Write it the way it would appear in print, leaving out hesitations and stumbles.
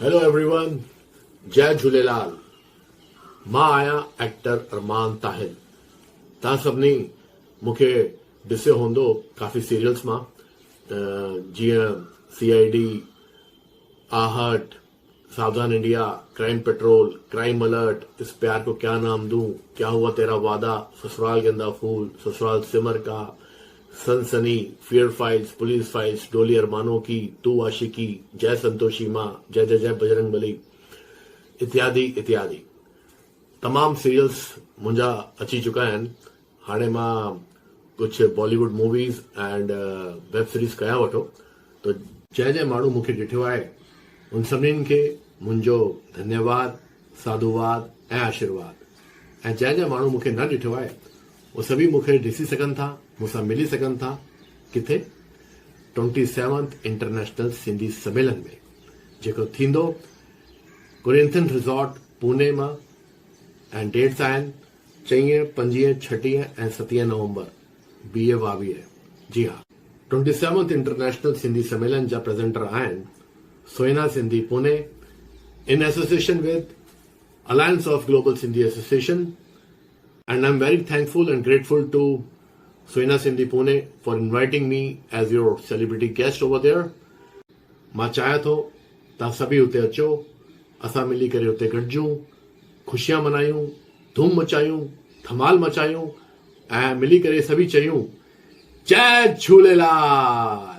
Hello everyone, जय झूलेलाल। मां आहियां actor अरमान ताहिल। तव्हां सभिनी मूंखे ॾिसियो हूंदो काफ़ी सीरियल्स मां, जीअं CID, Aahat, Savdhaan India, crime patrol, crime alert, इस प्यार को क्या नाम दूं, क्या हुआ तेरा वादा, ससुराल गेंदा फूल, ससुराल सिमर का, सनसनी, फियर फाइल्स, पुलिस फाइल्स, डोली अरमानों की, तू आशिकी, जय संतोषी माँ, जय जय जय बजरंग बली, इत्यादि इत्यादि तमाम सीरियल्स मुंहिंजा अची चुका आहिनि। हाणे मां कुझु Bollywood movies and web series कया वठो, तो जंहिं जंहिं माण्हू मूंखे ॾिठो आहे उन सभिनीनि खे मुंहिंजो धन्यवाद, साधुवाद ऐं आशीर्वाद। ऐं जंहिं जंहिं माण्हू मूंखे न ॾिठो आहे उहे सभी मूंखे ॾिसी सघनि था, मूंसां मिली सघनि था। किथे? 27th इंटरनेशनल सिंधी सम्मेलन में, जेको थींदो कुरिंथन रिज़ॉर्ट पुणे मां। ऐं डेट्स आहिनि 4, 5, 6 ऐं 7 नवंबर 2022। जी हाँ, 27th इंटरनेशनल सिंधी सम्मेलन जा प्रेज़ेंटर आहिनि Suhina Sindhi Pune in association with Alliance of Global Sindhi Association, and I'm very thankful and grateful to Suhina Sindhi Pune for inviting me as your celebrity guest over there. मां चाहियां थो तव्हां सभी उते अचो, असां मिली करे उते गॾिजूं, ख़ुशियां मनायूं, धूम मचायूं, धमाल मचायूं ऐं मिली करे सभी चयूं जय झूलेलाल।